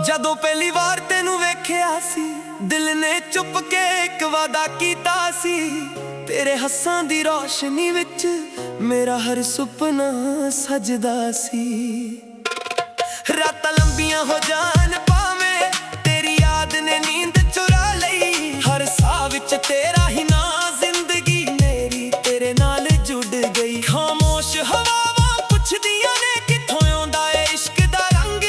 ਜਦੋਂ ਪਹਿਲੀ ਵਾਰ ਤੈਨੂੰ ਵੇਖਿਆ ਸੀ, ਦਿਲ ਨੇ ਚੁੱਪ ਕੇ ਇੱਕ ਵਾਦਾ ਕੀਤਾ ਸੀ। ਤੇਰੇ ਹੱਸਾਂ ਦੀ ਰੋਸ਼ਨੀ ਵਿੱਚ ਮੇਰਾ ਹਰ ਸੁਪਨਾ ਸਜਦਾ ਸੀ। ਰਾਤਾਂ ਲੰਬੀਆਂ ਹੋ ਜਾਣ ਭਾਵੇਂ, ਤੇਰੀ ਯਾਦ ਨੇ ਨੀਂਦ ਚੁਰਾ ਲਈ। ਹਰ ਸਾਹ ਵਿੱਚ ਤੇਰਾ ਹੀ ਨਾਂ, ਜ਼ਿੰਦਗੀ ਮੇਰੀ ਤੇਰੇ ਨਾਲ ਜੁੜ ਗਈ। ਖਾਮੋਸ਼ ਹਵਾਵਾਂ ਪੁੱਛਦੀਆਂ ਨੇ ਕਿੱਥੋਂ ਆਉਂਦਾ ਏ ਇਸ਼ਕ ਦਾ ਰੰਗ।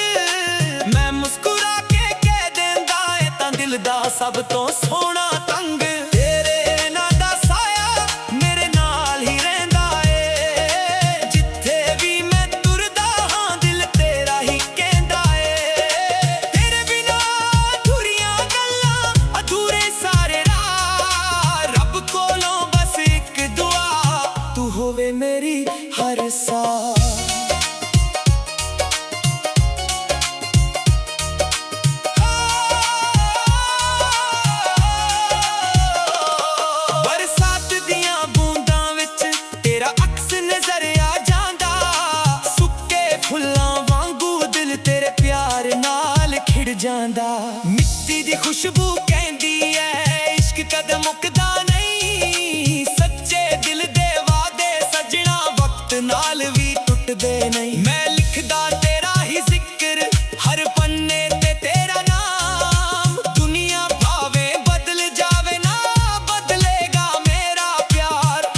ਮੈਂ ਮੁਸਕਰਾ ਕੇ ਕਹਿ ਦਿੰਦਾ ਏ ਤਾਂ ਦਿਲ ਦਾ ਸਭ ਤੋਂ ਸੋਹਣਾ ਤੰਗ। ਤੇਰੇ ਨਾਂ ਦਾ ਸਾਇਆ ਮੇਰੇ ਨਾਲ ਹੀ ਰਹਿੰਦਾ ਏ, ਜਿੱਥੇ ਵੀ ਮੈਂ ਤੁਰਦਾ ਹਾਂ ਦਿਲ ਤੇਰਾ ਹੀ ਕਹਿੰਦਾ ਏ। ਤੇਰੇ ਬਿਨਾਂ ਅਧੂਰੀਆਂ ਗੱਲਾਂ, ਅਧੂਰੇ ਸਾਰੇ ਰਾਹ। ਰੱਬ ਕੋਲੋਂ ਬਸ ਇੱਕ ਦੁਆ, ਤੂੰ ਹੋਵੇ ਮੇਰੀ ਹਰ ਸਾਹ। ਬਰਸਾਤ ਦੀਆਂ ਬੂੰਦਾਂ ਵਿੱਚ ਤੇਰਾ ਅਕਸ ਨਜ਼ਰ ਆ ਜਾਂਦਾ। ਸੁੱਕੇ ਫੁੱਲਾਂ ਵਾਂਗੂ ਦਿਲ ਤੇਰੇ ਪਿਆਰ ਨਾਲ ਖਿੜ ਜਾਂਦਾ। ਮਿੱਟੀ ਦੀ ਖੁਸ਼ਬੂ ਕਹਿੰਦੀ ਐ ਇਸ਼ਕ ਕਦੇ ਮੁੱਕਦਾ ਨਹੀਂ। ਸੱਚੇ ਦਿਲ ਦੇ ਵਾਅਦੇ ਸੱਜਣਾ ਵਕਤ ਨਾਲ ਵੀ ਟੁੱਟਦੇ ਨਹੀਂ। ਮੈਂ ਲਿਖਦਾ ਤੇਰਾ ਹੀ ਜ਼ਿਕਰ ਹਰ ਪੰਨੇ ਤੇ ਤੇਰਾ ਨਾਮ। ਦੁਨੀਆ ਭਾਵੇਂ ਬਦਲ ਜਾਵੇ ਨਾ ਬਦਲੇਗਾ ਮੇਰਾ ਪਿਆਰ।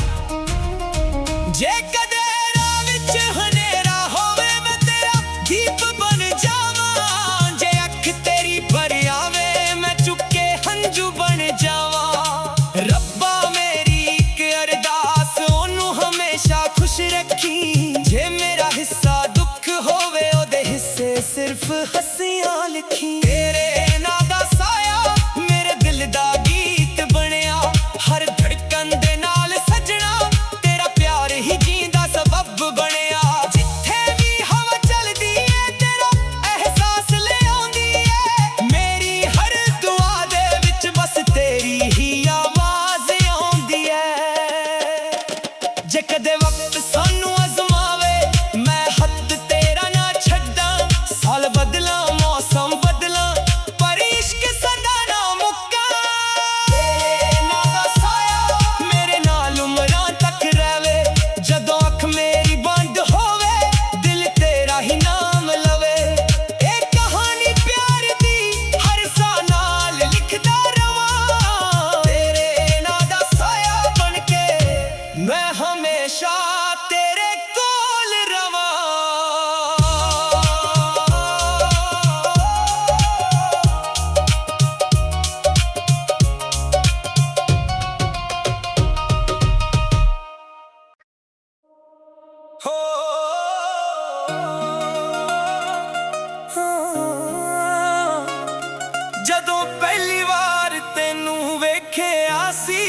ਜੇ ਕਦੇ ਰਾਹ ਵਿੱਚ ਹਨੇਰਾ ਹੋਵੇ ਮੈਂ ਤੇਰਾ ਦੀਪ ਬਣ ਜਾਵਾਂ। ਜੇ ਅੱਖ ਤੇਰੀ ਭਰ ਆਵੇ ਮੈਂ ਚੁੱਕ ਕੇ ਹੰਝੂ ਬਣ ਜਾਵਾਂ। ਰੱਬਾ ਮੇਰੀ ਇੱਕ ਅਰਦਾਸ, ਉਹਨੂੰ ਹਮੇਸ਼ਾ ਖੁਸ਼ ਰੱਖੀ। ਜੇ ਮੇਰਾ ਹਿੱਸਾ ਦੁੱਖ ਹੋਵੇ ਉਹਦੇ ਹਿੱਸੇ ਸਿਰਫ ਹੱਸੀਆਂ ਲਿਖੀ। ਤੇਰੇ ਨਾਂ ਦਾ ਸਾਇਆ ਮੇਰੇ ਦਿਲ ਦਾ ਗੀਤ ਬਣਿਆ। ਹਰ ਧੜਕਣ ਦੇ ਨਾਲ ਸੱਜਣਾ ਤੇਰਾ ਪਿਆਰ ਹੀ ਜੀਂਦਾ ਸਬੱਬ ਬਣਿਆ। ਜਿੱਥੇ ਵੀ ਹਵਾ ਚੱਲਦੀ ਏ ਤੇਰਾ ਅਹਿਸਾਸ ਲੈ ਆਉਂਦੀ ਏ। ਮੇਰੀ ਹਰ ਦੁਆ ਦੇ ਵਿੱਚ ਬਸ ਤੇਰੀ ਹੀ ਆਵਾਜ਼ ਆਉਂਦੀ ਏ। ਜੇ ਕਦੇ ਵਕਤ ਸਾਨੂੰ ਅਜ਼ਮਾਵੇ ਮੈਂ ਹੱਥ ਤੇਰਾ ਨਾ ਛੱਡਾਂ। ਸਾਲ ਬਦਲਾਂ ਮੌਸਮ ਬਦਲਾਂ ਪਰ ਇਸ਼ਕ ਸਦਾ ਨਾ ਮੁੱਕਾਂ। ਤੇਰੇ ਨਾਂ ਦਾ ਸਾਇਆ ਮੇਰੇ ਨਾਲ ਉਮਰਾਂ ਤੱਕ ਰਹਿਵੇ। ਜਦੋਂ ਅੱਖ ਮੇਰੀ ਬੰਦ ਹੋਵੇ ਦਿਲ ਤੇਰਾ ਹੀ ਨਾਮ ਲਵੇ। ਇਹ ਕਹਾਣੀ ਪਿਆਰ ਦੀ ਹਰ ਸਾਹ ਨਾਲ ਲਿਖਦਾ ਰਵਾਂ। ਤੇਰੇ ਨਾਂ ਦਾ ਸਾਇਆ ਬਣ ਕੇ ਮੈਂ ਹਮੇਸ਼ਾ ਤੇਰੇ ਕੋਲ ਰਵਾਂ। ਹੋ ਜਦੋਂ ਪਹਿਲੀ ਵਾਰ ਤੈਨੂੰ ਵੇਖਿਆ ਸੀ,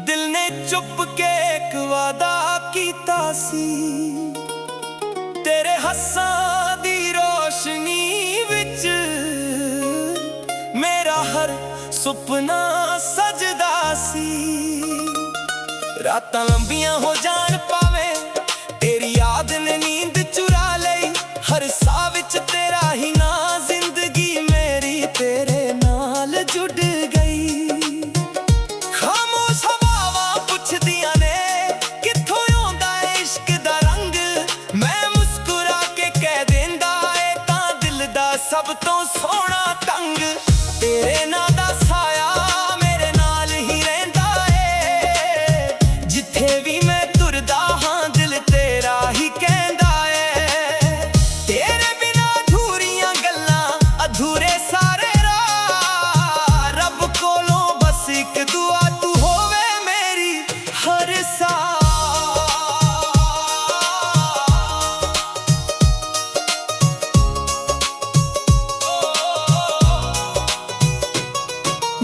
ਦਿਲ ਨੇ ਚੁੱਪ ਕੇ ਇੱਕ ਵਾਦਾ ਕੀਤਾ ਸੀ। ਤੇਰੇ ਹੱਸਾਂ ਦੀ ਰੋਸ਼ਨੀ ਵਿੱਚ ਮੇਰਾ ਹਰ ਸੁਪਨਾ ਸਜਦਾ ਸੀ। ਰਾਤਾਂ ਲੰਬੀਆਂ ਹੋ ਜਾਣ ਭਾਵੇਂ, ਤੇਰੀ ਯਾਦ ਨੇ ਨੀਂਦ ਚੁਰਾ ਲਈ। ਹਰ ਸਾਹ ਵਿੱਚ ਤੇਰਾ ਹੀ ਨਾਂ, ਜ਼ਿੰਦਗੀ ਮੇਰੀ ਤੇਰੇ ਨਾਲ ਜੁੜ ਗਈ। ਖਾਮੋਸ਼ ਹਵਾਵਾਂ ਪੁੱਛਦੀਆਂ ਨੇ ਕਿੱਥੋਂ ਆਉਂਦਾ ਏ ਇਸ਼ਕ ਦਾ ਰੰਗ। ਮੈਂ ਮੁਸਕਰਾ ਕੇ ਕਹਿ ਦਿੰਦਾ ਏ ਤਾਂ ਦਿਲ ਦਾ ਸਭ ਤੋਂ ਸੋਹਣਾ ਤੰਗ। ਤੇਰੇ ਨਾਂ ਦਾ ਸਾਇਆ ਮੇਰੇ ਨਾਲ ਹੀ ਰਹਿੰਦਾ ਏ, ਜਿੱਥੇ ਵੀ ਮੈਂ ਤੁਰਦਾ ਹਾਂ ਦਿਲ ਤੇਰਾ ਹੀ ਕਹਿੰਦਾ ਏ। ਤੇਰੇ ਬਿਨਾਂ ਅਧੂਰੀਆਂ ਗੱਲਾਂ, ਅਧੂਰੇ ਸਾਰੇ ਰਾਹ। ਰੱਬ ਕੋਲੋਂ ਬਸ ਇੱਕ ਦੁਆ, ਤੂੰ ਹੋਵੇ ਮੇਰੀ ਹਰ ਸਾਹ।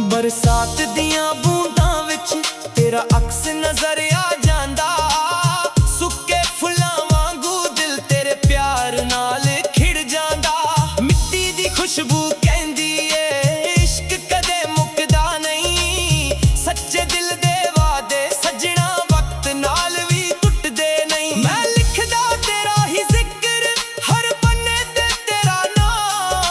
ਬਰਸਾਤ ਦੀਆਂ ਬੂੰਦਾਂ ਵਿੱਚ ਤੇਰਾ ਅਕਸ ਨਜ਼ਰ ਆ ਜਾਂਦਾ। ਸੁੱਕੇ ਫੁੱਲਾਂ ਵਾਂਗੂ ਦਿਲ ਤੇਰੇ ਪਿਆਰ ਨਾਲ ਖਿੜ ਜਾਂਦਾ। ਮਿੱਟੀ ਦੀ ਖੁਸ਼ਬੂ ਕਹਿੰਦੀ ਏ ਇਸ਼ਕ ਕਦੇ ਮੁੱਕਦਾ ਨਹੀਂ। ਸੱਚੇ ਦਿਲ ਦੇ ਵਾਅਦੇ ਸੱਜਣਾ ਵਕਤ ਨਾਲ ਵੀ ਟੁੱਟਦੇ ਨਹੀਂ। ਮੈਂ ਲਿਖਦਾ ਤੇਰਾ ਹੀ ਜ਼ਿਕਰ ਹਰ ਪੰਨੇ ਤੇ ਤੇਰਾ ਨਾਮ।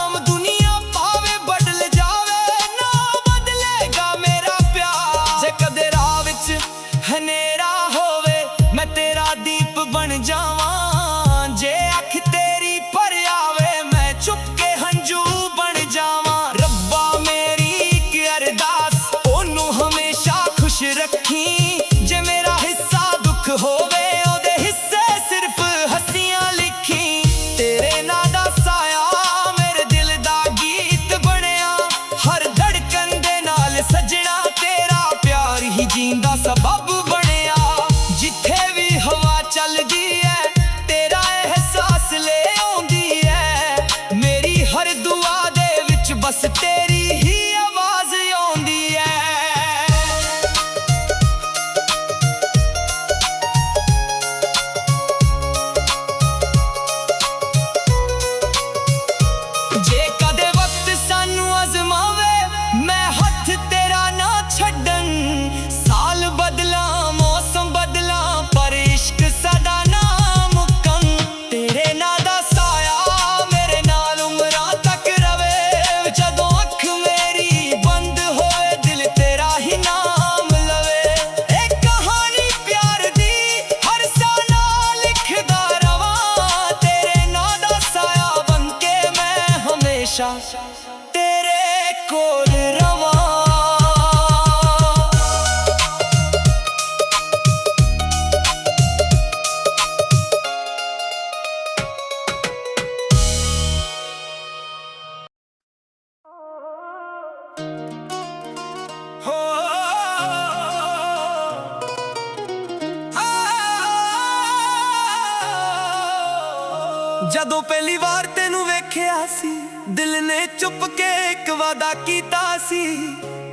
ਜਦੋਂ ਪਹਿਲੀ ਵਾਰ ਤੈਨੂੰ ਵੇਖਿਆ ਸੀ, ਦਿਲ ਨੇ ਚੁੱਪ ਕੇ ਇੱਕ ਵਾਦਾ ਕੀਤਾ ਸੀ।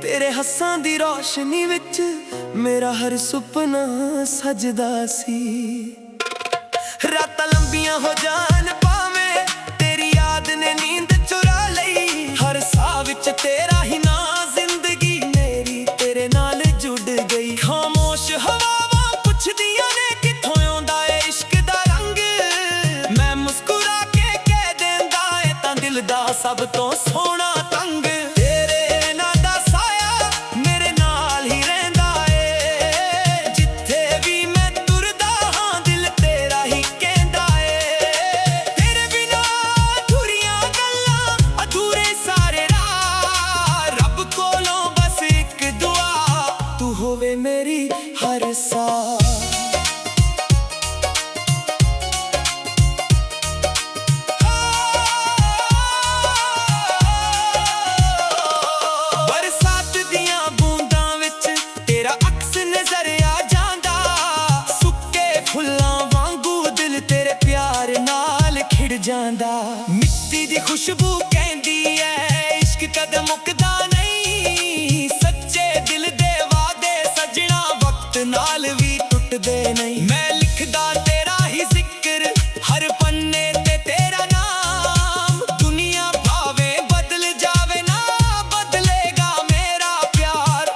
ਤੇਰੇ ਹੱਸਾਂ ਦੀ ਰੋਸ਼ਨੀ ਵਿੱਚ ਮੇਰਾ ਹਰ ਸੁਪਨਾ ਸਜਦਾ ਸੀ। ਰਾਤਾਂ ਲੰਬੀਆਂ ਹੋ ਜਾਣ ਭਾਵੇਂ, ਤੇਰੀ ਯਾਦ ਨੇ ਨੀਂਦ ਚੁਰਾ ਲਈ। ਹਰ ਸਾਹ ਵਿੱਚ ਤੇਰਾ ਹੀ ਨਾਂ, ਜ਼ਿੰਦਗੀ ਮੇਰੀ ਤੇਰੇ ਨਾਲ ਜੁੜ ਗਈ। ਖਾਮੋਸ਼ ਹਵਾਵਾਂ ਪੁੱਛਦੀਆਂ ਨੇ ਕਿੱਥੋਂ ਆਉਂਦਾ ਏ ਇਸ਼ਕ ਦਾ ਰੰਗ। ਮੈਂ ਮੁਸਕਰਾ ਕੇ ਕਹਿ ਦਿੰਦਾ ਏ ਤਾਂ ਦਿਲ ਦਾ ਸਭ ਤੋਂ ਸੋਹਣਾ ਤੰਗ। ਤੇਰੇ ਨਾਂ ਦਾ ਸਾਇਆ ਮੇਰੇ ਨਾਲ ਹੀ ਰਹਿੰਦਾ ਏ, ਜਿੱਥੇ ਵੀ ਮੈਂ ਤੁਰਦਾ ਹਾਂ ਦਿਲ ਤੇਰਾ ਹੀ ਕਹਿੰਦਾ ਏ। ਤੇਰੇ ਬਿਨਾਂ ਅਧੂਰੀਆਂ ਗੱਲਾਂ, ਅਧੂਰੇ ਸਾਰੇ ਰਾਹ। ਰੱਬ ਕੋਲੋਂ ਬਸ ਇੱਕ ਦੁਆ, ਤੂੰ ਹੋਵੇ ਮੇਰੀ ਹਰ ਸਾਹ। ਬਰਸਾਤ ਦੀਆਂ ਬੂੰਦਾਂ ਵਿੱਚ ਤੇਰਾ ਅਕਸ ਨਜ਼ਰ ਆ ਜਾਂਦਾ। ਸੁੱਕੇ ਫੁੱਲਾਂ ਵਾਂਗੂ ਦਿਲ ਤੇਰੇ ਪਿਆਰ ਨਾਲ ਖਿੜ ਜਾਂਦਾ। ਮਿੱਟੀ ਦੀ ਖੁਸ਼ਬੂ ਕਹਿੰਦੀ ਐ ਇਸ਼ਕ ਕਦੇ ਮੁੱਕਦਾ ਨਹੀਂ। ਸੱਚੇ ਦਿਲ ਦੇ ਵਾਅਦੇ ਸਜਣਾ ਵਕਤ ਨਾਲ ਵੀ ਟੁੱਟਦੇ ਨਹੀਂ। ਮੈਂ ਲਿਖਦਾ ਤੇਰਾ ਹੀ ਜ਼ਿਕਰ ਹਰ ਪੰਨੇ ਤੇ ਤੇਰਾ ਨਾਮ। ਦੁਨੀਆ ਭਾਵੇਂ ਬਦਲ ਜਾਵੇ ਨਾ ਬਦਲੇਗਾ ਮੇਰਾ ਪਿਆਰ।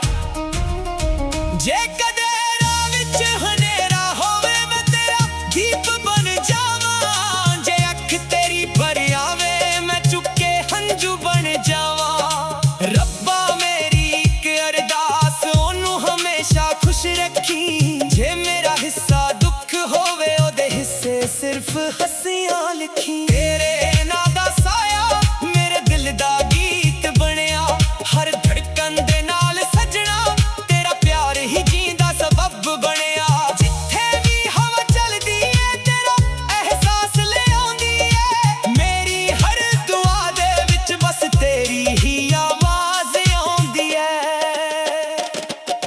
ਜੇ ਕਦੇ ਰਾਹ ਵਿੱਚ ਹਨੇਰਾ ਹੋਵੇ ਮੈਂ ਤੇਰਾ ਦੀਪ ਬਣ ਜਾਵਾਂ। ਜੇ ਅੱਖ ਤੇਰੀ ਭਰ ਆਵੇ ਮੈਂ ਚੁੱਪ ਕੇ ਹੰਝੂ ਬਣ ਜਾਵਾਂ। ਰੱਬਾ ਮੇਰੀ ਇੱਕ ਅਰਦਾਸ, ਉਹਨੂੰ ਹਮੇਸ਼ਾ ਖੁਸ਼ ਰੱਖੀ। ਜੇ ਮੇਰਾ ਹਿੱਸਾ ਦੁੱਖ ਹੋਵੇ ਉਹਦੇ ਹਿੱਸੇ ਸਿਰਫ ਹੱਸੀਆਂ ਲਿਖੀ। ਤੇਰੇ ਨਾਂ ਦਾ ਸਾਇਆ ਮੇਰੇ ਦਿਲ ਦਾ ਗੀਤ ਬਣਿਆ। ਹਰ ਧੜਕਣ ਦੇ ਨਾਲ ਸਜਣਾ ਤੇਰਾ ਪਿਆਰ ਹੀ ਜੀਂਦਾ ਸਬੱਬ ਬਣਿਆ। ਜਿੱਥੇ ਵੀ ਹਵਾ ਚੱਲਦੀ ਏ ਤੇਰਾ ਅਹਿਸਾਸ ਲਿਆਉਂਦੀ ਏ। ਮੇਰੀ ਹਰ ਦੁਆ ਦੇ ਵਿੱਚ ਬਸ ਤੇਰੀ ਹੀ ਆਵਾਜ਼ ਆਉਂਦੀ ਏ।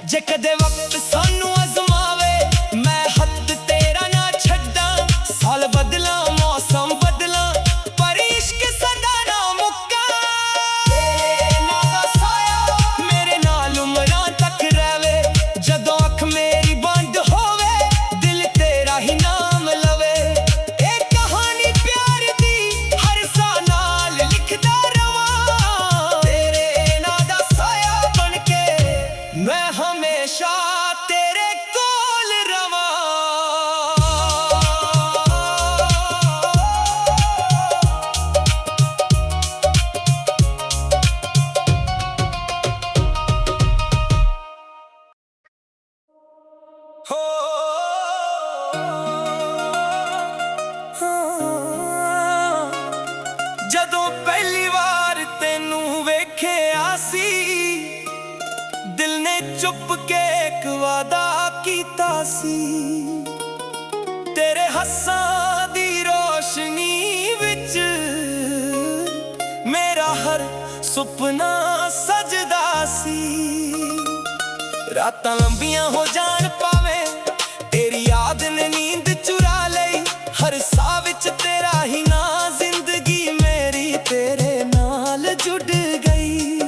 ਜੇ ਕਦੇ ਵਕਤ ਸਾਨੂੰ ਅਜ਼ਮਾਵੇ ਮੈਂ ਹੱਥ ਤੇਰਾ ਨਾ ਛੱਡਾਂ। ਸਾਲ ਬਦਲਾਂ ਮੌਸਮ ਬਦਲਾਂ ਪਰ ਇਸ਼ਕ ਸਦਾ ਨਾ ਮੁੱਕਾ। ਤੇਰੇ ਨਾਂ ਦਾ ਸਾਇਆ ਮੇਰੇ ਨਾਲ ਉਮਰਾਂ ਤੱਕ ਰਹਿਵੇ। ਜਦੋਂ ਅੱਖ ਮੇਰੀ ਬੰਦ ਹੋਵੇ ਦਿਲ ਤੇਰਾ ਹੀ ਨਾਮ ਲਵੇ। ਇਹ ਕਹਾਣੀ ਪਿਆਰ ਦੀ ਹਰ ਸਾਹ ਨਾਲ ਲਿਖਦਾ ਰਵਾਂ। ਤੇਰੇ ਨਾਂ ਦਾ ਸਾਇਆ ਬਣ ਕੇ ਮੈਂ ਹਮੇਸ਼ਾ ਤੇਰੇ ਕੋਲ ਰਵਾਂ। ਹੋ ਜਦੋਂ ਪਹਿਲੀ ਵਾਰ ਤੈਨੂੰ ਵੇਖਿਆ ਸੀ, ਦਿਲ ਨੇ ਚੁੱਪ ਕੇ ਇੱਕ ਵਾਦਾ ਕੀਤਾ ਸੀ। ਤੇਰੇ ਹੱਸਾਂ ਦੀ ਰੋਸ਼ਨੀ ਵਿੱਚ ਮੇਰਾ ਹਰ ਸੁਪਨਾ ਸਜਦਾ ਸੀ। ਰਾਤਾਂ ਲੰਬੀਆਂ ਹੋ ਜਾਣ ਭਾਵੇਂ, ਤੇਰੀ ਯਾਦ ਨੇ ਨੀਂਦ ਚੁਰਾ ਲਈ। ਹਰ ਸਾਹ ਵਿੱਚ ਤੇਰਾ ਹੀ ਨਾਂ, ਜ਼ਿੰਦਗੀ ਮੇਰੀ ਤੇਰੇ ਨਾਲ ਜੁੜ ਗਈ।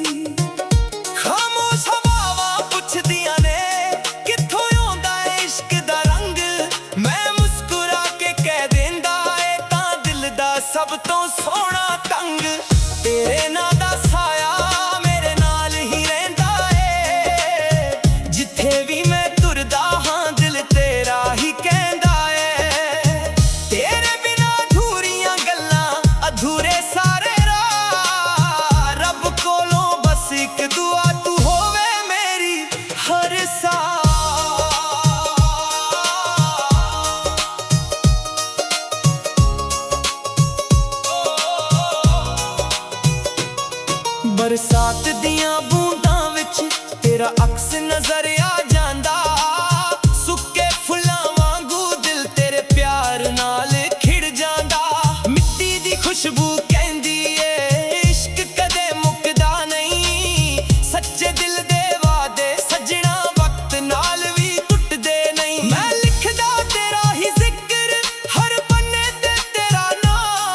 ਖਾਮੋਸ਼ ਹਵਾਵਾਂ ਪੁੱਛਦੀਆਂ ਨੇ ਕਿੱਥੋਂ ਆਉਂਦਾ ਏ ਇਸ਼ਕ ਦਾ ਰੰਗ। ਮੈਂ ਮੁਸਕਰਾ ਕੇ ਕਹਿ ਦਿੰਦਾ ਏ ਤਾਂ ਦਿਲ ਦਾ ਸਭ ਤੋਂ ਸੋਹਣਾ ਤੰਗ। ਤੇਰੇ ਨਾਂ ਦਾ ਸਾਇਆ ਮੇਰੇ ਨਾਲ ਹੀ ਰਹਿੰਦਾ ਏ, ਜਿੱਥੇ ਵੀ ਮੈਂ ਤੁਰਦਾ ਹਾਂ ਦਿਲ ਤੇਰਾ ਹੀ ਕਹਿੰਦਾ ਏ। ਤੇਰੇ ਬਿਨਾਂ ਅਧੂਰੀਆਂ ਗੱਲਾਂ, ਅਧੂਰੇ ਸਾਰੇ ਰਾਹ। ਰੱਬ ਕੋਲੋਂ ਬਸ ਇੱਕ ਦੁਆ, ਤੂੰ ਹੋਵੇ ਮੇਰੀ ਹਰ ਸਾਹ। ਬਰਸਾਤ ਦੀਆਂ ਬੂੰਦਾਂ ਵਿੱਚ ਤੇਰਾ ਅਕਸ ਨਜ਼ਰ ਆ ਜਾਂਦਾ। ਸੁੱਕੇ ਫੁੱਲਾਂ ਵਾਂਗੂ ਦਿਲ ਤੇਰੇ ਪਿਆਰ ਨਾਲ ਖਿੜ ਜਾਂਦਾ। ਮਿੱਟੀ ਦੀ ਖੁਸ਼ਬੂ ਕਹਿੰਦੀ ਏ ਇਸ਼ਕ ਕਦੇ ਮੁੱਕਦਾ ਨਹੀਂ। ਸੱਚੇ ਦਿਲ ਦੇ ਵਾਅਦੇ ਸਜਣਾ ਵਕਤ ਨਾਲ ਵੀ ਟੁੱਟਦੇ ਨਹੀਂ। ਮੈਂ ਲਿਖਦਾ ਤੇਰਾ ਹੀ ਜ਼ਿਕਰ ਹਰ ਪੰਨੇ ਤੇ ਤੇਰਾ ਨਾਂ।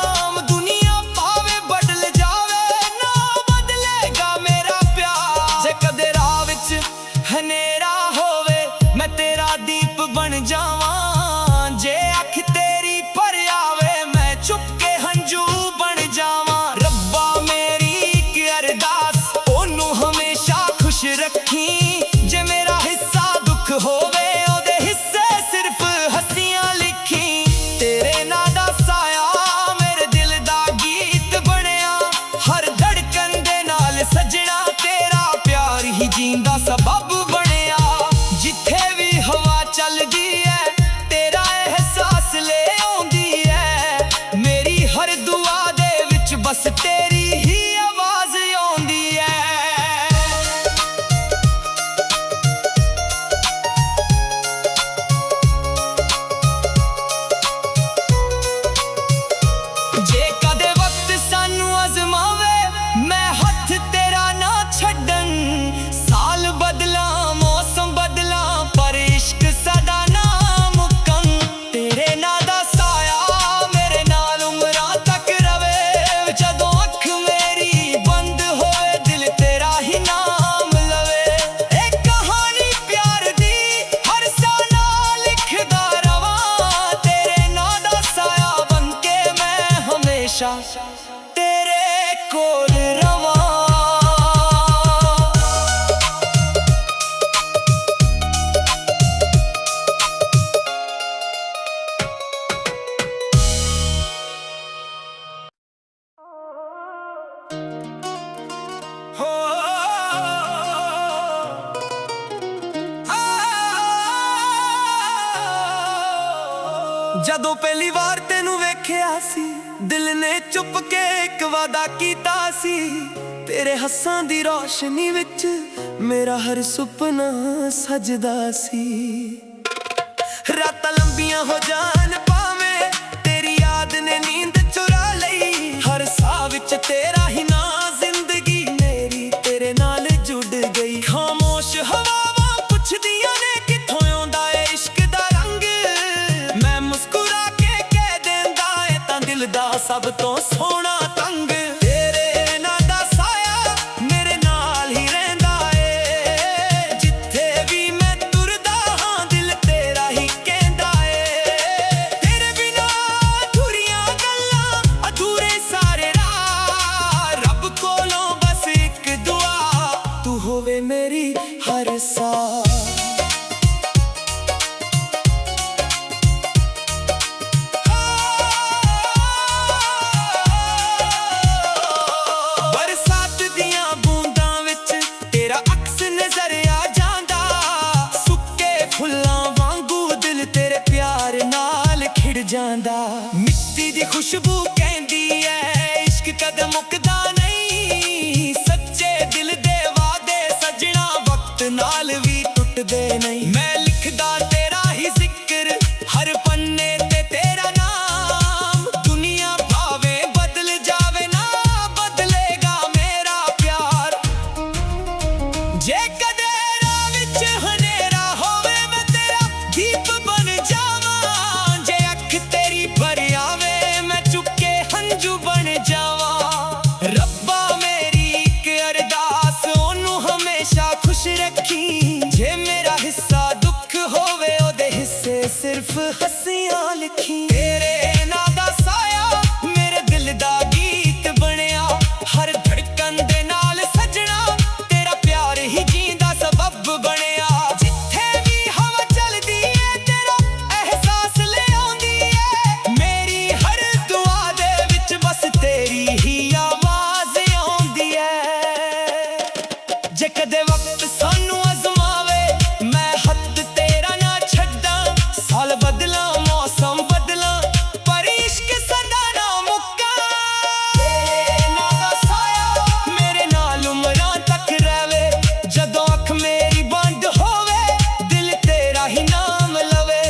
ਹੀ ਜੀਂਦਾ ਸਬੱਬ ਬਣਿਆ। ਜਿੱਥੇ ਵੀ ਹਵਾ ਚੱਲਦੀ ਐ ਤੇਰਾ ਅਹਿਸਾਸ ਲੈ ਆਉਂਦੀ ਐ। ਮੇਰੀ ਹਰ ਦੁਆ ਦੇ ਵਿੱਚ ਬਸ ਤੇਰੀ ਹੀ ਆਵਾਜ਼ ਆਉਂਦੀ ਐ। ਜੇ ਕਦੇ ਵਕਤ ਸਾਨੂੰ ਅਜ਼ਮਾਵੇ ਮੈਂ ਹੱਥ ਤੇਰਾ ਨਾ ਛੱਡਣ। ਸਾਲ ਬਦਲਾਂ ਮੌਸਮ ਬਦਲਾਂ ਪਰ ਇਸ਼ਕ ਸਦਾ ਨਾ ਮੁੱਕਣ। ਤੇਰੇ ਨਾਂ ਦਾ ਸਾਇਆ ਮੇਰੇ ਨਾਲ ਉਮਰਾਂ ਤੱਕ ਰਵੇ। ਜਦੋਂ ਅੱਖ ਮੇਰੀ ਬੰਦ ਹੋਏ ਦਿਲ ਤੇਰਾ ਹੀ ਨਾਮ ਲਵੇ। ਇਹ ਕਹਾਣੀ ਪਿਆਰ ਦੀ ਹਰ ਸਾਹ ਨਾਲ ਲਿਖਦਾ ਰਵਾਂ। ਤੇਰੇ ਨਾਂ ਦਾ ਸਾਇਆ ਬਣ ਕੇ ਮੈਂ ਹਮੇਸ਼ਾ ਤੇਰੇ ਕੋਲ ਰਵਾਂ। ਹੋ ਜਦੋਂ ਪਹਿਲੀ ਵਾਰ ਤੈਨੂੰ ਵੇਖਿਆ ਸੀ ਦਿਲ ਨੇ ਚੁੱਪ ਕੇ ਇੱਕ ਵਾਦਾ ਕੀਤਾ ਸੀ। ਤੇਰੇ ਹੱਸਾਂ ਦੀ ਰੌਸ਼ਨੀ ਵਿੱਚ ਮੇਰਾ ਹਰ ਸੁਪਨਾ ਸਜਦਾ ਸੀ। ਰਾਤਾਂ ਲੰਬੀਆਂ ਹੋ ਜਾਣ ਭਾਵੇਂ ਤੇਰੀ ਯਾਦ ਨੇ ਨੀਂਦ ਚੁਰਾ ਲਈ। ਹਰ ਸਾਹ ਵਿੱਚ ਤੇਰਾ ਹੀ ਨਾਂ ਜ਼ਿੰਦਗੀ ਮੇਰੀ ਤੇਰੇ ਨਾਲ ਜੁੜ ਗਈ। ਖਾਮੋਸ਼ ਹਵਾਵਾਂ ਪੁੱਛਦੀਆਂ ਨੇ ਕਿੱਥੋਂ ਆਉਂਦਾ ਏ ਇਸ਼ਕ ਦਾ ਰੰਗ। ਮੈਂ ਮੁਸਕਰਾ ਕੇ ਕਹਿ ਦਿੰਦਾ ਏ ਤਾਂ ਦਿਲ ਦਾ ਸਭ ਤੋਂ ਸੋਹਣਾ ਤੰਗ। ਤੇਰੇ ਨਾਂ ਦਾ ਸਾਇਆ ਮੇਰੇ ਨਾਲ ਹੀ ਰਹਿੰਦਾ ਏ। ਜਿੱਥੇ ਵੀ ਮੈਂ ਤੁਰਦਾ ਹਾਂ ਦਿਲ ਤੇਰਾ ਹੀ ਕਹਿੰਦਾ ਏ। ਤੇਰੇ ਬਿਨਾਂ ਅਧੂਰੀਆਂ ਗੱਲਾਂ ਅਧੂਰੇ ਸਾਰੇ ਰਾਹ। ਰੱਬ ਕੋਲੋਂ ਬਸ ਇੱਕ ਦੁਆ ਤੂੰ ਹੋਵੇ ਮੇਰੀ ਹਰ ਸਾਹ। ਬਰਸਾਤ ਦੀਆਂ ਬੂੰਦਾਂ ਵਿੱਚ ਤੇਰਾ ਅਕਸ ਨਜ਼ਰ ਆ ਜਾਂਦਾ। ਸੁੱਕੇ ਫੁੱਲਾਂ ਵਾਂਗੂ ਦਿਲ ਤੇਰੇ ਪਿਆਰ ਨਾਲ ਖਿੜ ਜਾਂਦਾ। ਮਿੱਟੀ ਦੀ ਖੁਸ਼ਬੂ ਕਹਿੰਦੀ ਐ ਇਸ਼ਕ ਕਦੇ ਮੁੱਕਦਾ ਨਹੀਂ। ਸੱਚੇ ਦਿਲ ਦੇ ਵਾਅਦੇ ਸਜਣਾ ਵਕਤ ਨਾਲ ਵੀ ਟੁੱਟਦੇ ਨਹੀਂ। ਮੈਂ ਲਿਖਦਾ ਤੇਰਾ ਹੀ ਜ਼ਿਕਰ ਹਰ ਪੰਨੇ ਤੇ ਤੇਰਾ ਨਾਮ। ਦੁਨੀਆ ਭਾਵੇਂ ਬਦਲ ਜਾਵੇ ਨਾ ਬਦਲੇਗਾ ਮੇਰਾ ਪਿਆਰ। ਜੇ ਕਦੇ ਰਾਹ ਵਿੱਚ ਹਨੇਰਾ ਹੋਵੇ ਮੈਂ ਤੇਰਾ ਦੀਪ ਬਣ ਜਾਵਾਂ। ਜੇ ਅੱਖ ਤੇਰੀ ਭਰ ਆਵੇ ਮੈਂ ਚੁੱਪ ਕੇ ਹੰਝੂ ਬਣ ਜਾਵਾਂ। ਰੱਬਾ ਮੇਰੀ ਇੱਕ ਅਰਦਾਸ ਉਹਨੂੰ ਹਮੇਸ਼ਾ ਖੁਸ਼ ਰੱਖੀ। ਜੇ ਮੇਰਾ ਹਿੱਸਾ ਦੁੱਖ ਹੋਵੇ ਉਹਦੇ ਹਿੱਸੇ ਸਿਰਫ ਹੱਸੀਆਂ ਲਿਖੀ। ਤੇਰੇ ਨਾਂ ਦਾ ਸਾਇਆ ਮੇਰੇ ਦਿਲ ਦਾ ਗੀਤ ਬਣਿਆ। ਹਰ ਧੜਕਣ ਦੇ ਨਾਲ ਸਜਣਾ ਤੇਰਾ ਪਿਆਰ ਹੀ ਜੀਂਦਾ ਸਬੱਬ ਬਣਿਆ। ਜਿੱਥੇ ਵੀ ਹਵਾ ਚੱਲਦੀ ਏ ਤੇਰਾ ਅਹਿਸਾਸ ਲੈ ਆਉਂਦੀ ਏ। ਮੇਰੀ ਹਰ ਦੁਆ ਦੇ ਵਿੱਚ ਬਸ ਤੇਰੀ ਹੀ ਆਵਾਜ਼ ਆਉਂਦੀ ਏ। ਜੇ ਕਦੇ ਵਕਤ ਸਾਨੂੰ ਅਜ਼ਮਾਵੇ ਮੈਂ ਹੱਥ ਤੇਰਾ ਨਾ ਛੱਡਾਂ। ਸਾਲ ਬਦਲਾਂ ਮੌਸਮ ਬਦਲਾਂ ਪਰ ਇਸ਼ਕ ਸਦਾ ਨਾ ਮੁੱਕਾਂ। ਤੇਰੇ ਨਾਂ ਦਾ ਸਾਇਆ ਮੇਰੇ ਨਾਲ ਉਮਰਾਂ ਤੱਕ ਰਵੇ। ਜਦੋਂ ਅੱਖ ਮੇਰੀ ਬੰਦ ਹੋਵੇ ਦਿਲ ਤੇਰਾ ਹੀ ਨਾਮ ਲਵੇ।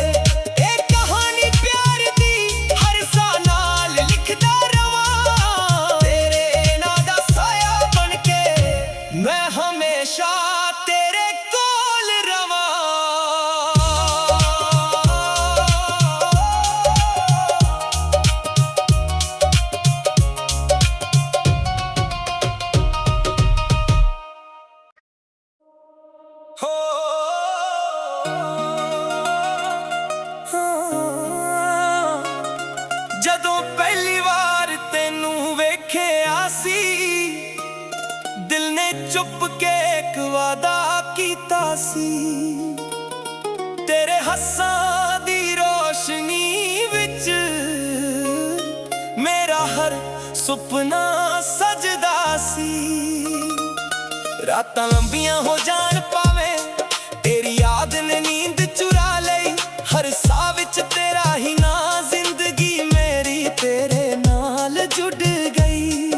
ਇਹ ਕਹਾਣੀ ਪਿਆਰ ਦੀ ਹਰ ਸਾਹ ਨਾਲ ਲਿਖਦਾ ਰਵਾਂ। ਤੇਰੇ ਨਾਂ ਦਾ ਸਾਇਆ ਬਣ ਕੇ ਮੈਂ ਹਮੇਸ਼ਾ ਤੇਰੇ ਕੋਲ ਰਵਾਂ। ਹੋ ਜਦੋਂ ਪਹਿਲੀ ਵਾਰ ਤੈਨੂੰ ਵੇਖਿਆ ਸੀ ਦਿਲ ਨੇ ਚੁੱਪ ਕੇ ਇੱਕ ਵਾਦਾ ਕੀਤਾ ਸੀ। ਤੇਰੇ ਹੱਸਾਂ ਦੀ ਰੋਸ਼ਨੀ ਵਿੱਚ ਮੇਰਾ ਹਰ ਸੁਪਨਾ ਸਜਦਾ ਸੀ। ਰਾਤਾਂ ਲੰਬੀਆਂ ਹੋ ਜਾਣ ਪਾਵੇਂ, ਤੇਰੀ ਯਾਦ ਨੇ ਨੀਂਦ ਚੁਰਾ ਲਈ। ਹਰ ਸਾਹ ਵਿੱਚ ਤੇਰਾ ਹੀ ਨਾਂ, ਜ਼ਿੰਦਗੀ ਮੇਰੀ ਤੇਰੇ ਨਾਲ ਜੁੜ ਗਈ।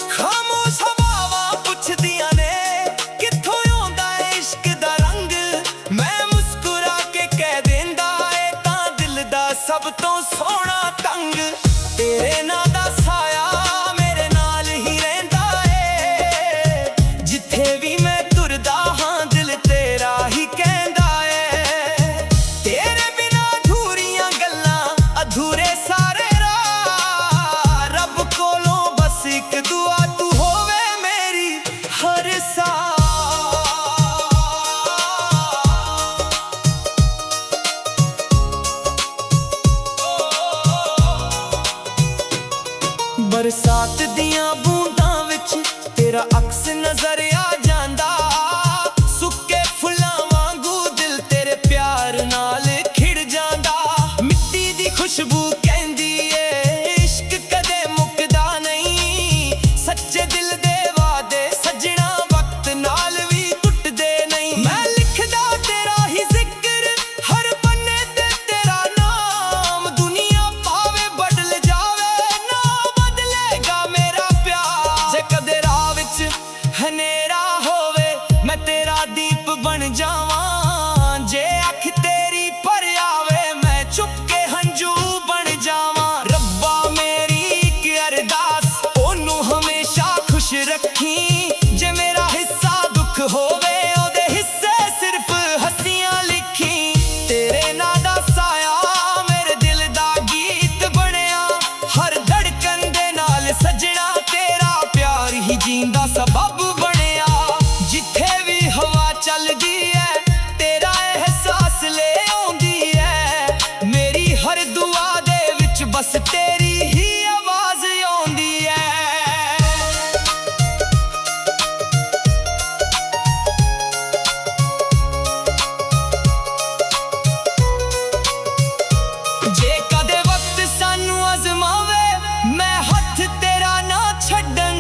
ਖਾਮੋਸ਼ ਹਵਾਵਾਂ ਪੁੱਛਦੀਆਂ ਨੇ ਕਿੱਥੋਂ ਆਉਂਦਾ ਇਸ਼ਕ ਦਾ ਰੰਗ। ਮੈਂ ਮੁਸਕਰਾ ਕੇ ਕਹਿ ਦਿੰਦਾ ਏ ਤਾਂ ਦਿਲ ਦਾ ਸਭ ਤੋਂ ਸੋਹਣਾ ਤੰਗ। ਤੇਰੇ ਨਾਂ ਦਾ ਸਾਇਆ ਮੇਰੇ ਨਾਲ ਹੀ ਰਹਿੰਦਾ ਏ, ਜਿੱਥੇ ਵੀ ਮੈਂ ਤੁਰਦਾ ਹਾਂ ਦਿਲ ਤੇਰਾ ਹੀ ਕਹਿੰਦਾ ਏ। ਤੇਰੇ ਬਿਨਾਂ ਅਧੂਰੀਆਂ ਗੱਲਾਂ, ਅਧੂਰੇ ਸਾਰੇ ਰਾਹ। ਰੱਬ ਕੋਲੋਂ ਬਸ ਇੱਕ ਦੁਆ, ਤੂੰ ਹੋਵੇ ਮੇਰੀ ਹਰ ਸਾਹ। ਬਰਸਾਤ ਦੀਆਂ ਬੂੰਦਾਂ ਵਿੱਚ ਤੇਰਾ ਅਕਸ ਨਜ਼ਰ ਆ ਜਾਂਦਾ। ਸੁੱਕੇ ਫੁੱਲਾਂ ਵਾਂਗੂ ਦਿਲ ਤੇਰੇ ਪਿਆਰ ਨਾਲ ਖਿੜ ਜਾਂਦਾ। ਮਿੱਟੀ ਦੀ ਖੁਸ਼ਬੂ ਕਹਿੰਦੀ ਏ ਇਸ਼ਕ ਕਦੇ ਮੁੱਕਦਾ ਨਹੀਂ। ਸੱਚੇ ਦਿਲ ਦੇ ਵਾਅਦੇ ਸੱਜਣਾ ਵਕਤ ਨਾਲ ਵੀ ਟੁੱਟਦੇ ਨਹੀਂ। ਮੈਂ ਲਿਖਦਾ ਤੇਰਾ ਹੀ ਜ਼ਿਕਰ ਹਰ ਪੰਨੇ ਤੇ ਤੇਰਾ ਨਾਮ। ਦੁਨੀਆ ਭਾਵੇਂ ਬਦਲ ਜਾਵੇ ਨਾ ਬਦਲੇਗਾ ਮੇਰਾ ਪਿਆਰ। ਜੇ ਕਦੇ ਰਾਹ ਵਿੱਚ ਹਨੇਰਾ ਹੋਵੇ ਮੈਂ ਤੇਰਾ ਦੀਪ ਬਣ ਜਾਵਾਂ। ਜੇ ਅੱਖ ਤੇਰੀ ਭਰ ਆਵੇ ਮੈਂ ਚੁੱਪ ਕੇ ਹੰਝੂ ਬਣ ਜਾਵਾਂ। ਰੱਬਾ ਮੇਰੀ ਇੱਕ ਅਰਦਾਸ, ਉਹਨੂੰ ਹਮੇਸ਼ਾ ਖੁਸ਼ ਰੱਖੀ। ਜੇ ਮੇਰਾ ਹਿੱਸਾ ਦੁੱਖ ਹੋਵੇ ਉਹਦੇ ਹਿੱਸੇ ਸਿਰਫ ਹੱਸੀਆਂ ਲਿਖੀ। ਤੇਰੇ ਨਾਂ ਦਾ ਸਾਇਆ ਮੇਰੇ ਦਿਲ ਦਾ ਗੀਤ ਬਣਿਆ। ਹਰ ਧੜਕਣ ਦੇ ਨਾਲ ਸਜਣਾ ਤੇਰਾ ਪਿਆਰ ਹੀ ਜੀਣ ਦਾ ਸਬਬ ਬਣਿਆ। ਜਿੱਥੇ ਵੀ ਹਵਾ ਚੱਲਦੀ ਐ ਤੇਰਾ ਅਹਿਸਾਸ ਲੈ ਆਉਂਦੀ ਐ। ਮੇਰੀ ਹਰ ਦੁਆ ਦੇ ਵਿੱਚ ਬਸ ਤੇਰੀ ਹੀ ਆਵਾਜ਼ ਆਉਂਦੀ ਐ। ਜੇ ਕਦੇ ਵਕਤ ਸਾਨੂੰ ਅਜ਼ਮਾਵੇ ਮੈਂ ਹੱਥ ਤੇਰਾ ਨਾ ਛੱਡਣ।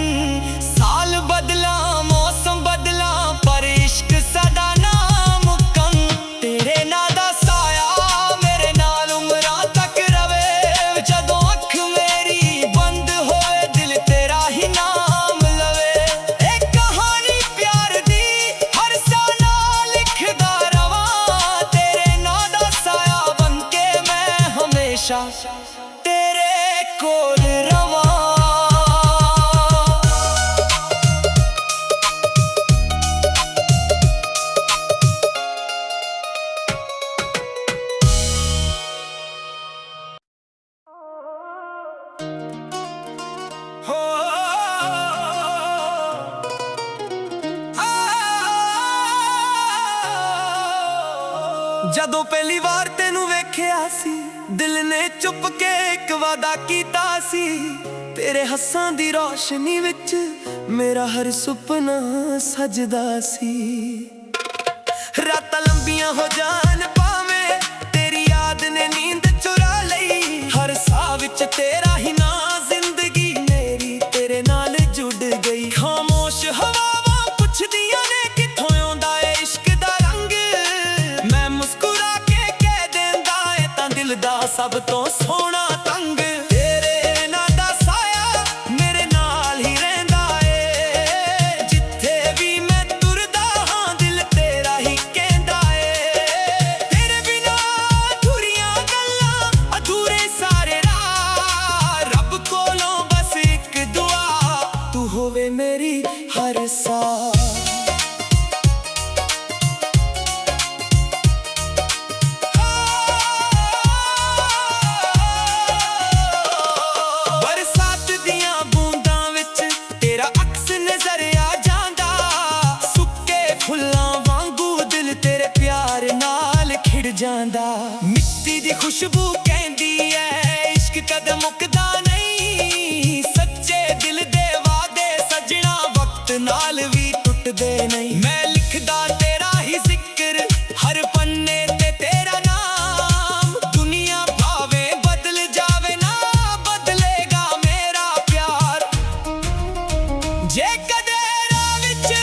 ਸਾਲ ਬਦਲਾਂ ਮੌਸਮ ਬਦਲਾਂ ਪਰ ਇਸ਼ਕ ਸਦਾ ਨਾ ਮੁੱਕਣ। ਤੇਰੇ ਨਾਂ ਦਾ ਸਾਇਆ ਮੇਰੇ ਨਾਲ ਉਮਰਾਂ ਤੱਕ ਰਵੇ। ਜਦੋਂ ਅੱਖ ਮੇਰੀ ਬੰਦ ਹੋਏ ਦਿਲ ਤੇਰਾ ਹੀ ਨਾਮ ਲਵੇ। ਇਹ ਕਹਾਣੀ ਪਿਆਰ ਦੀ ਹਰ ਸਾਹ ਨਾਲ ਲਿਖਦਾ ਰਵਾਂ। ਤੇਰੇ ਨਾਂ ਦਾ ਸਾਇਆ ਬਣ ਕੇ ਮੈਂ ਹਮੇਸ਼ਾ ਤੇਰੇ ਕੋਲ ਰਵਾਂ। ਹੋ ਜਦੋਂ ਪਹਿਲੀ ਵਾਰ ਤੈਨੂੰ ਵੇਖਿਆ ਸੀ ਦਿਲ ਨੇ ਚੁੱਪ ਕੇ ਇੱਕ ਵਾਦਾ ਕੀਤਾ ਸੀ। ਤੇਰੇ ਹੱਸਾਂ ਦੀ ਰੌਸ਼ਨੀ ਵਿੱਚ ਮੇਰਾ ਹਰ ਸੁਪਨਾ ਸਜਦਾ ਸੀ। ਰਾਤਾਂ ਲੰਬੀਆਂ ਹੋ ਜਾਣ ਪਾਵੇਂ, ਤੇਰੀ ਯਾਦ ਨੇ ਨੀਂਦ ਚੁਰਾ ਲਈ। ਹਰ ਸਾਹ ਵਿੱਚ ਤੇਰਾ ਹੀ ਨਾਂ, ਜ਼ਿੰਦਗੀ ਮੇਰੀ ਤੇਰੇ ਨਾਲ ਜੁੜ ਗਈ। ਖਾਮੋਸ਼ ਹਵਾਵਾਂ ਪੁੱਛਦੀਆਂ ਨੇ ਕਿੱਥੋਂ ਆਉਂਦਾ ਏ ਇਸ਼ਕ ਦਾ ਰੰਗ। ਮੈਂ ਮੁਸਕਰਾ ਕੇ ਕਹਿ ਦਿੰਦਾ ਏ ਤਾਂ ਦਿਲ ਦਾ ਸਭ ਤੋਂ ਸੋਹਣਾ ਤੰਗ। ਤੇਰੇ ਨਾਂ ਦਾ ਸਾਇਆ ਮੇਰੇ ਨਾਲ ਹੀ ਰਹਿੰਦਾ ਏ, ਜਿੱਥੇ ਵੀ ਮੈਂ ਤੁਰਦਾ ਹਾਂ ਦਿਲ ਤੇਰਾ ਹੀ ਕਹਿੰਦਾ ਏ। ਤੇਰੇ ਬਿਨਾਂ ਅਧੂਰੀਆਂ ਗੱਲਾਂ, ਅਧੂਰੇ ਸਾਰੇ ਰਾਹ। ਰੱਬ ਕੋਲੋਂ ਬਸ ਇੱਕ ਦੁਆ, ਤੂੰ ਹੋਵੇ ਮੇਰੀ ਹਰ ਸਾਹ। ਬਰਸਾਤ ਦੀਆਂ ਬੂੰਦਾਂ ਵਿੱਚ ਤੇਰਾ ਅਕਸ ਨਜ਼ਰ ਆ ਜਾਂਦਾ। ਸੁੱਕੇ ਫੁੱਲਾਂ ਵਾਂਗੂ ਦਿਲ ਤੇਰੇ ਪਿਆਰ ਨਾਲ ਖਿੜ ਜਾਂਦਾ। ਮਿੱਟੀ ਦੀ ਖੁਸ਼ਬੂ ਕਹਿੰਦੀ ਐ ਇਸ਼ਕ ਕਦੇ ਮੁੱਕਦਾ ਨਹੀਂ। ਸੱਚੇ ਦਿਲ ਦੇ ਵਾਅਦੇ ਸੱਜਣਾ ਵਕਤ ਨਾਲ ਵੀ ਟੁੱਟਦੇ ਨਹੀਂ। ਮੈਂ ਲਿਖਦਾ ਤੇਰਾ ਹੀ ਜ਼ਿਕਰ ਹਰ ਪੰਨੇ ਤੇ ਤੇਰਾ ਨਾਮ। ਦੁਨੀਆ ਭਾਵੇਂ ਬਦਲ ਜਾਵੇ ਨਾ ਬਦਲੇਗਾ ਮੇਰਾ ਪਿਆਰ। ਜੇ ਕਦੇ ਰਾਹ ਵਿੱਚ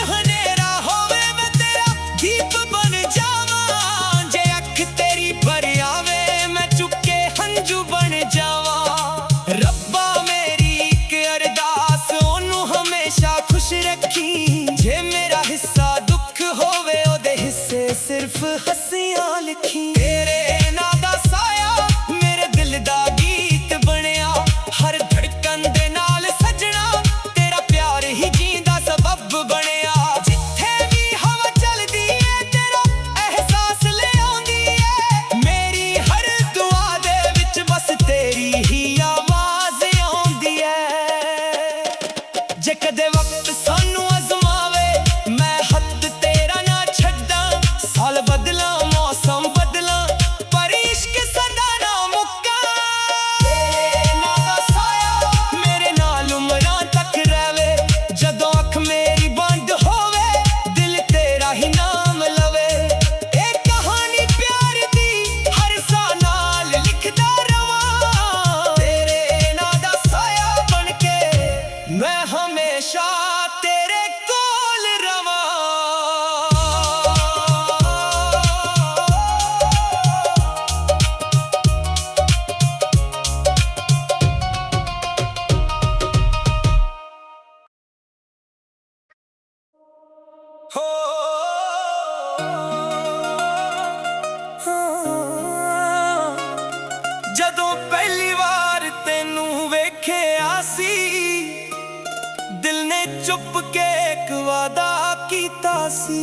चुप के एक वादा कीता सी,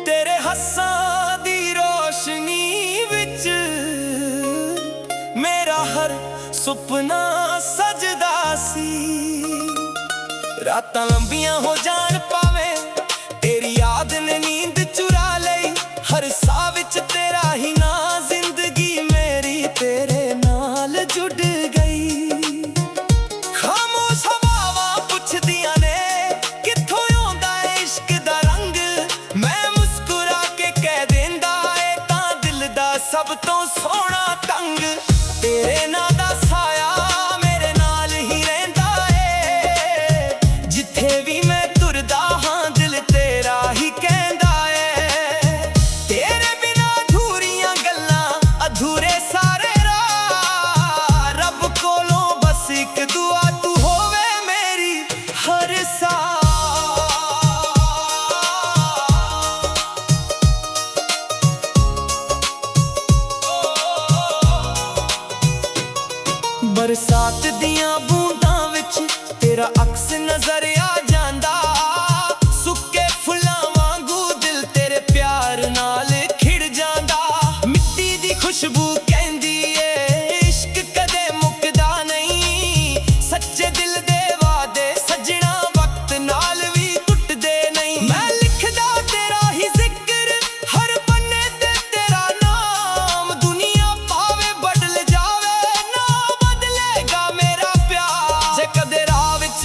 तेरे हस्सां दी रोशनी विच मेरा हर सुपना सजदा सी। रातां लंबियां हो जान पावे, तेरी याद ने नींद चुरा लई, हर साह विच तेरा ही ना, जिंदगी मेरी तेरे नाल जुड़ गई। खामोश हवावां पुछदियां ने कित्थों आउंदा है इश्क दा रंग, मैं मुस्कुरा के कह देंदा ए तां दिल दा सब तो सोहना तंग। तेरे नां दा साया मेरे नाल ही रहिंदा ए, जिथे भी मैं तुरदा हां दिल तेरा ही कहंदा ए। तेरे बिना अधूरियां गल्लां अधूरे सारे राह, रब कोलों बस एक दुआ तू होवे मेरी हर साह। बरसात दियां बूंदां विच तेरा अक्स नजर आ जांदा, सुक्के फुल्लां वांगू दिल तेरे प्यार नाल खिड़ जांदा। मिट्टी दी खुशबू कहंदी ए इश्क कदे मुकदा नहीं, सच्चे दिल दे वादे सजना वक्त नाल भी टुटदे नहीं। मैं लिखदा तेरा ही जिक्र हर पन्ने ते तेरा नाम, दुनिया पावे बदल जावे ना बदलेगा मेरा प्यार। जे कदे राह विच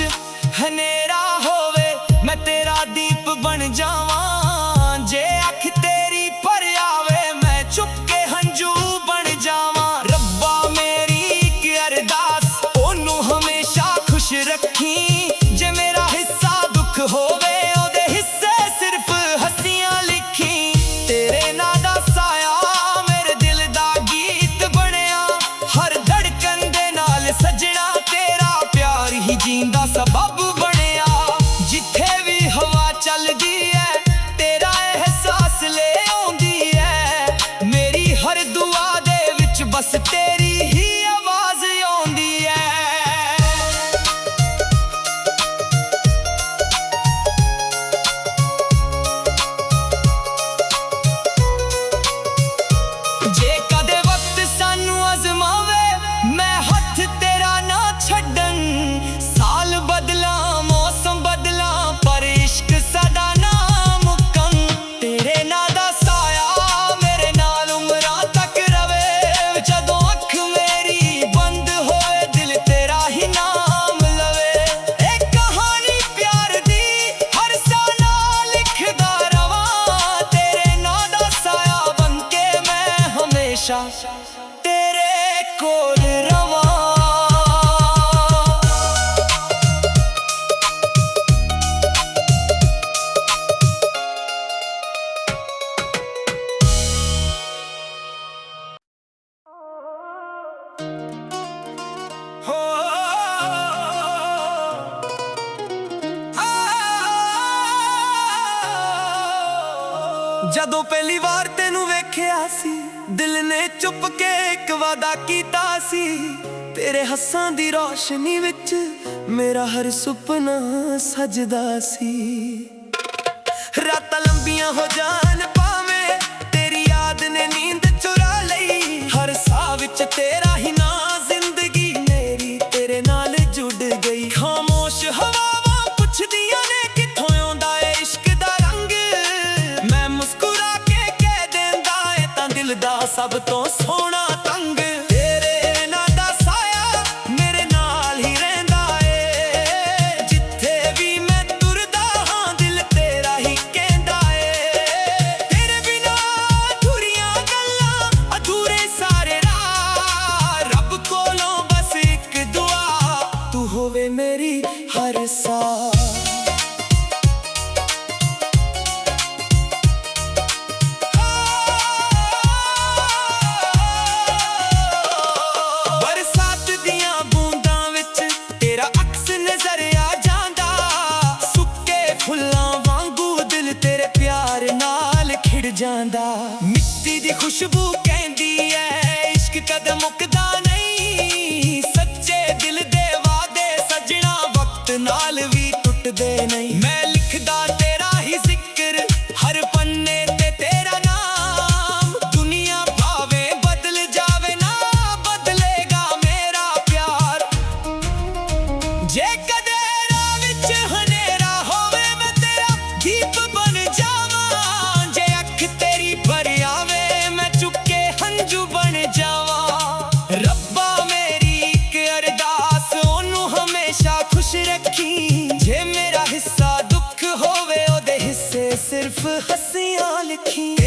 हनेरा होवे मैं तेरा दीप बन जावां, जे अख तेरी पर आवे मैं चुप के हंझू बन जावां। रब्बा मेरी इक अरदास ओनू हमेशा खुश रखी, जे मेरा हिस्सा दुख होवे ओदे हिस्से सिर्फ हंसियां लिखी। तेरे नां दा साया मेरे दिल दा गीत बनिया, हर धड़कन दे नाल सजना तेरा प्यार ही जींदा सबब बनिया। जिथे भी हवा चलदी है तेरा एहसास ले आउंदी है, मेरी हर दुआ दे विच बस तेरी ही आवाज आउंदी है। जे कदे वक्त सानू अजमावे मैं हथ तेरा ना छड्डन, साल बदला मौसम बदला पर इश्क सदा ना मुकन। तेरे नां दा साया मेरे नाल उमरां तक रवे, जदों अख मेरी बंद होए दिल तेरा ही नाम लवे। एक कहानी प्यार दी हर साह नाल लिखदा रवां, तेरे नां दा साया बनके मैं हमेशा तेरे कोल रवां। हो ਜਦੋਂ ਪਹਿਲੀ ਵਾਰ ਤੈਨੂੰ ਵੇਖਿਆ ਸੀ, ਦਿਲ ਨੇ ਚੁੱਪ ਕੇ ਇੱਕ ਵਾਦਾ ਕੀਤਾ ਸੀ, ਤੇਰੇ ਹੱਸਾਂ ਦੀ ਰੋਸ਼ਨੀ ਵਿੱਚ ਮੇਰਾ ਹਰ ਸੁਪਨਾ ਸਜਦਾ ਸੀ। ਰਾਤਾਂ ਲੰਬੀਆਂ ਹੋ ਜਾਣ ਪਾਵੇਂ, ਤੇਰੀ ਯਾਦ ਨੇ ਨੀਂਦ ਚੁਰਾ ਲਈ, ਹਰ ਸਾਹ ਵਿੱਚ ਤੇਰਾ ਹੀ ਨਾਂ, ਜ਼ਿੰਦਗੀ ਮੇਰੀ ਤੇਰੇ ਨਾਲ ਜੁੜ ਗਈ। ਖਾਮੋਸ਼ ਹਵਾਵਾਂ ਪੁੱਛਦੀਆਂ ਨੇ ਕਿੱਥੋਂ ਆਉਂਦਾ ਏ ਇਸ਼ਕ ਦਾ ਰੰਗ, ਮੈਂ ਮੁਸਕਰਾ ਕੇ ਕਹਿ ਦਿੰਦਾ ਏ ਤਾਂ ਦਿਲ ਦਾ ਸਭ ਤੋਂ ਸੋਹਣਾ ਤੰਗ। ਤੇਰੇ ਨਾਂ ਦਾ ਸਾਇਆ ਮੇਰੇ ਨਾਲ ਹੀ ਰਹਿੰਦਾ ਏ, ਜਿੱਥੇ ਵੀ ਮੈਂ ਤੁਰਦਾ ਹਾਂ ਦਿਲ ਤੇਰਾ ਹੀ ਕਹਿੰਦਾ ਏ। ਤੇਰੇ ਬਿਨਾ ਅਧੂਰੀਆਂ ਗੱਲਾਂ ਅਧੂਰੇ ਸਾਰੇ ਰਾਹ, ਰੱਬ ਕੋਲੋਂ ਬਸ ਇੱਕ ਦੁਆ ਤੂੰ ਹੋਵੇ ਮੇਰੀ ਹਰ ਸਾਹ। बरसात दियां बूंदां विच तेरा अक्स नजर आ जांदा, सुक्के फुल्लां वांगू दिल तेरे प्यार नाल खिड़ जांदा। मिट्टी दी खुशबू कहंदी ऐ इश्क कद मुकदा नहीं, सच्चे दिल दे वादे सजना वक्त नाल भी ਸਿਰਫ ਹੱਸੀਆਂ ਲਿਖੀ